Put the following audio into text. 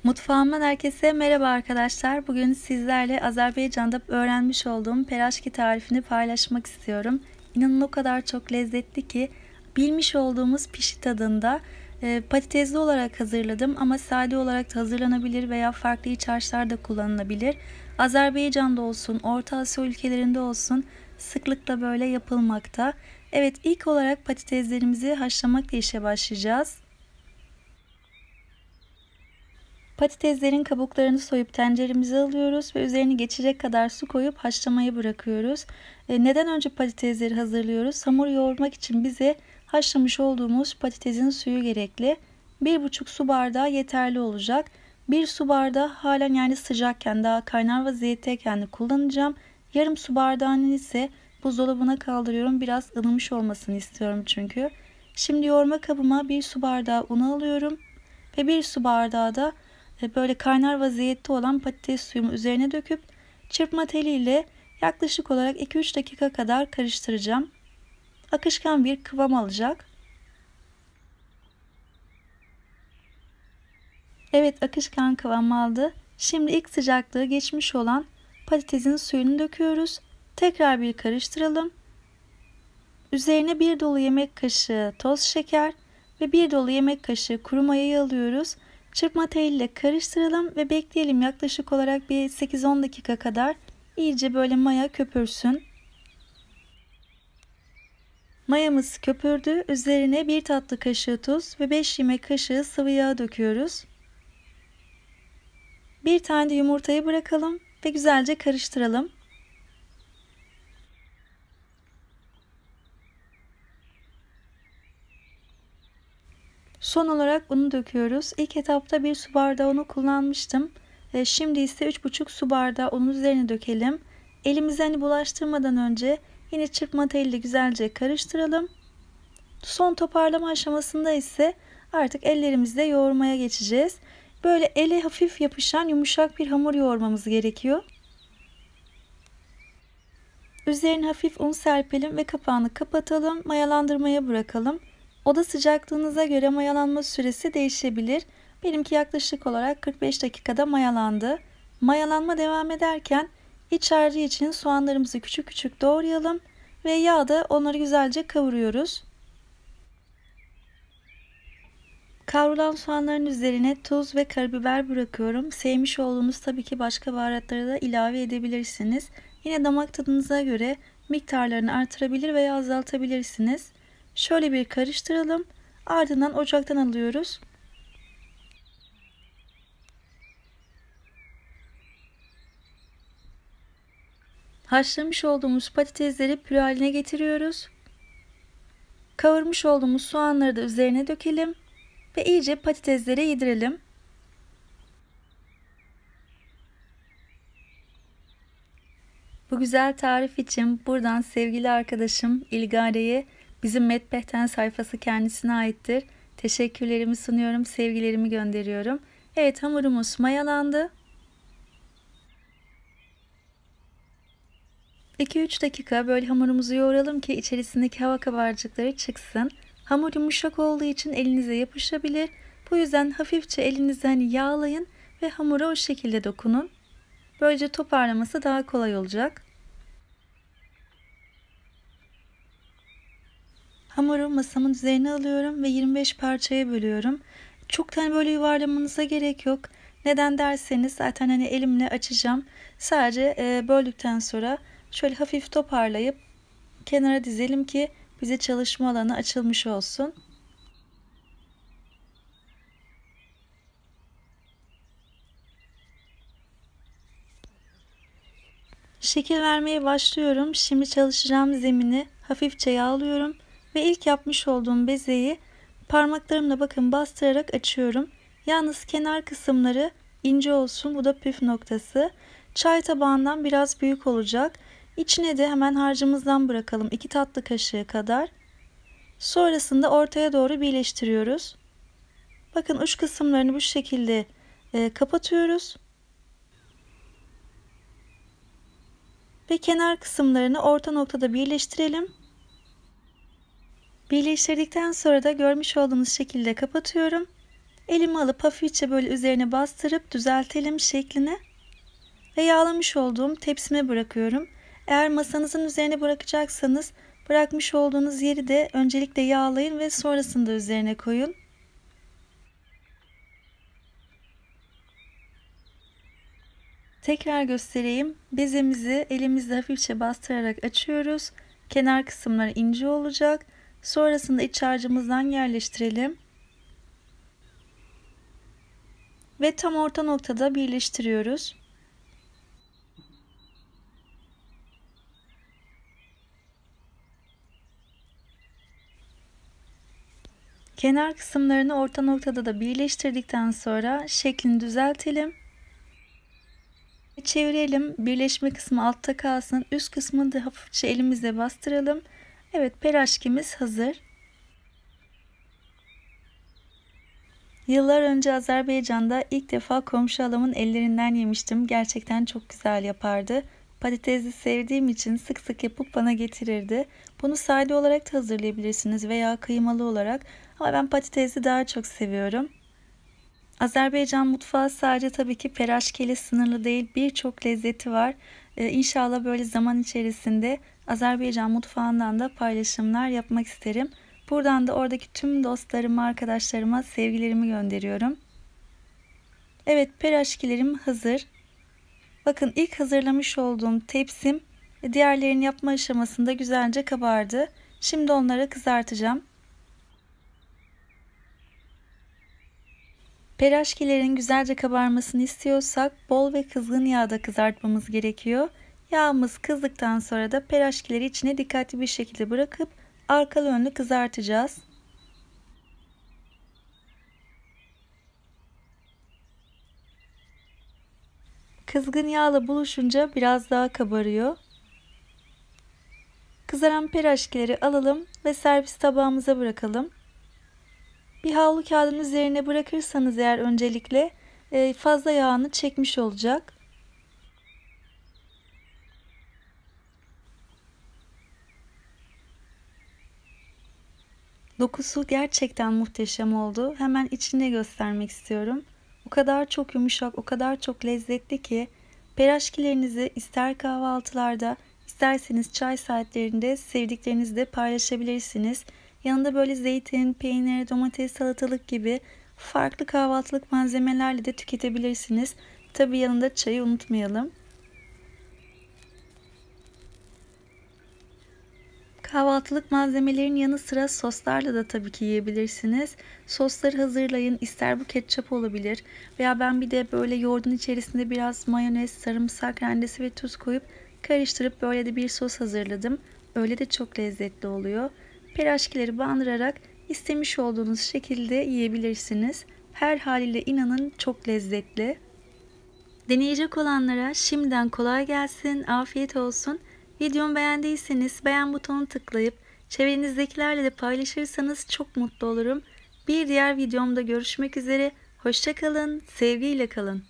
Mutfağımdan herkese merhaba arkadaşlar. Bugün sizlerle Azerbaycan'da öğrenmiş olduğum peraşki tarifini paylaşmak istiyorum. İnanın o kadar çok lezzetli ki bilmiş olduğumuz pişi tadında patatesli olarak hazırladım ama sade olarak da hazırlanabilir veya farklı iç harçlar da kullanılabilir. Azerbaycan'da olsun, Orta Asya ülkelerinde olsun sıklıkla böyle yapılmakta. Evet, ilk olarak patateslerimizi haşlamakla işe başlayacağız. Patateslerin kabuklarını soyup tenceremize alıyoruz ve üzerine geçecek kadar su koyup haşlamaya bırakıyoruz. Neden önce patatesleri hazırlıyoruz? Hamur yoğurmak için bize haşlamış olduğumuz patatesin suyu gerekli. 1,5 su bardağı yeterli olacak. 1 su bardağı halen yani sıcakken daha kaynar vaziyetteyken de kullanacağım. Yarım su bardağının ise buzdolabına kaldırıyorum. Biraz ılımış olmasını istiyorum çünkü. Şimdi yoğurma kabıma 1 su bardağı un alıyorum ve 1 su bardağı da böyle kaynar vaziyette olan patates suyumu üzerine döküp çırpma teliyle yaklaşık olarak 2-3 dakika kadar karıştıracağım. Akışkan bir kıvam alacak. Evet, akışkan kıvam aldı. Şimdi ilk sıcaklığı geçmiş olan patatesin suyunu döküyoruz. Tekrar bir karıştıralım. Üzerine 1 dolu yemek kaşığı toz şeker ve 1 dolu yemek kaşığı kuru mayayı alıyoruz. Çırpma teliyle karıştıralım ve bekleyelim yaklaşık olarak bir 8-10 dakika kadar iyice böyle maya köpürsün. Mayamız köpürdü. Üzerine 1 tatlı kaşığı tuz ve 5 yemek kaşığı sıvı yağ döküyoruz. Bir tane de yumurtayı bırakalım ve güzelce karıştıralım. Son olarak unu döküyoruz. İlk etapta 1 su bardağı unu kullanmıştım. Şimdi ise 3,5 su bardağı unun üzerine dökelim. Elimizi bulaştırmadan önce yine çırpma teliyle güzelce karıştıralım. Son toparlama aşamasında ise artık ellerimizle yoğurmaya geçeceğiz. Böyle ele hafif yapışan yumuşak bir hamur yoğurmamız gerekiyor. Üzerine hafif un serpelim ve kapağını kapatalım. Mayalandırmaya bırakalım. Oda sıcaklığınıza göre mayalanma süresi değişebilir. Benimki yaklaşık olarak 45 dakikada mayalandı. Mayalanma devam ederken iç harcı için soğanlarımızı küçük küçük doğrayalım ve yağda onları güzelce kavuruyoruz. Kavrulan soğanların üzerine tuz ve karabiber bırakıyorum. Sevmiş olduğunuz tabii ki başka baharatları da ilave edebilirsiniz. Yine damak tadınıza göre miktarlarını artırabilir veya azaltabilirsiniz. Şöyle bir karıştıralım. Ardından ocaktan alıyoruz. Haşlamış olduğumuz patatesleri püre haline getiriyoruz. Kavurmuş olduğumuz soğanları da üzerine dökelim ve iyice patateslere yedirelim. Bu güzel tarif için buradan sevgili arkadaşım İlgare'ye, bizim Medbehten sayfası kendisine aittir, teşekkürlerimi sunuyorum, sevgilerimi gönderiyorum. Evet, hamurumuz mayalandı. 2-3 dakika böyle hamurumuzu yoğuralım ki içerisindeki hava kabarcıkları çıksın. Hamur yumuşak olduğu için elinize yapışabilir. Bu yüzden hafifçe elinizi yağlayın ve hamura o şekilde dokunun. Böylece toparlaması daha kolay olacak. Hamuru masamın üzerine alıyorum ve 25 parçaya bölüyorum. Çok böyle yuvarlamanıza gerek yok. Neden derseniz zaten elimle açacağım. Sadece böldükten sonra şöyle hafif toparlayıp kenara dizelim ki bize çalışma alanı açılmış olsun. Şekil vermeye başlıyorum. Şimdi çalışacağım zemini hafifçe yağlıyorum ve ilk yapmış olduğum bezeyi parmaklarımla bakın bastırarak açıyorum. Yalnız kenar kısımları ince olsun. Bu da püf noktası. Çay tabağından biraz büyük olacak. İçine de hemen harcımızdan bırakalım 2 tatlı kaşığı kadar. Sonrasında ortaya doğru birleştiriyoruz. Bakın uç kısımlarını bu şekilde kapatıyoruz. Ve kenar kısımlarını orta noktada birleştirelim. Birleştirdikten sonra da görmüş olduğunuz şekilde kapatıyorum. Elimi alıp hafifçe böyle üzerine bastırıp düzeltelim şeklini ve yağlamış olduğum tepsime bırakıyorum. Eğer masanızın üzerine bırakacaksanız bırakmış olduğunuz yeri de öncelikle yağlayın ve sonrasında üzerine koyun. Tekrar göstereyim. Bezemizi elimizle hafifçe bastırarak açıyoruz. Kenar kısımları ince olacak. Sonrasında iç harcımızdan yerleştirelim. Ve tam orta noktada birleştiriyoruz. Kenar kısımlarını orta noktada da birleştirdikten sonra şeklini düzeltelim. Çevirelim. Birleşme kısmı altta kalsın. Üst kısmını da hafifçe elimizle bastıralım. Evet, peraşkimiz hazır. Yıllar önce Azerbaycan'da ilk defa komşu halamın ellerinden yemiştim. Gerçekten çok güzel yapardı. Patatesi sevdiğim için sık sık yapıp bana getirirdi. Bunu sade olarak da hazırlayabilirsiniz veya kıymalı olarak. Ama ben patatesi daha çok seviyorum. Azerbaycan mutfağı sadece tabii ki peraşkeyle sınırlı değil, birçok lezzeti var. İnşallah böyle zaman içerisinde Azerbaycan mutfağından da paylaşımlar yapmak isterim. Buradan da oradaki tüm dostlarıma, arkadaşlarıma sevgilerimi gönderiyorum. Evet, peraşkilerim hazır. Bakın, ilk hazırlamış olduğum tepsim diğerlerini yapma aşamasında güzelce kabardı. Şimdi onları kızartacağım. Peraşkilerin güzelce kabarmasını istiyorsak bol ve kızgın yağda kızartmamız gerekiyor. Yağımız kızdıktan sonra da peraşkileri içine dikkatli bir şekilde bırakıp arkalı önlü kızartacağız. Kızgın yağla buluşunca biraz daha kabarıyor. Kızaran peraşkileri alalım ve servis tabağımıza bırakalım. Bir havlu kağıdın üzerine bırakırsanız eğer öncelikle fazla yağını çekmiş olacak. Dokusu gerçekten muhteşem oldu. Hemen içine göstermek istiyorum. O kadar çok yumuşak, o kadar çok lezzetli ki peraşkilerinizi ister kahvaltılarda, isterseniz çay saatlerinde sevdiklerinizle paylaşabilirsiniz. Yanında böyle zeytin, peynir, domates, salatalık gibi farklı kahvaltılık malzemelerle de tüketebilirsiniz. Tabii yanında çayı unutmayalım. Kahvaltılık malzemelerin yanı sıra soslarla da tabii ki yiyebilirsiniz. Sosları hazırlayın. İster bu ketçap olabilir veya ben bir de böyle yoğurdun içerisinde biraz mayonez, sarımsak rendesi ve tuz koyup karıştırıp böyle de bir sos hazırladım. Öyle de çok lezzetli oluyor. Peraşkileri bandırarak istemiş olduğunuz şekilde yiyebilirsiniz. Her haliyle inanın çok lezzetli. Deneyecek olanlara şimdiden kolay gelsin, afiyet olsun. Videomu beğendiyseniz beğen butonuna tıklayıp çevrenizdekilerle de paylaşırsanız çok mutlu olurum. Bir diğer videomda görüşmek üzere. Hoşça kalın, sevgiyle kalın.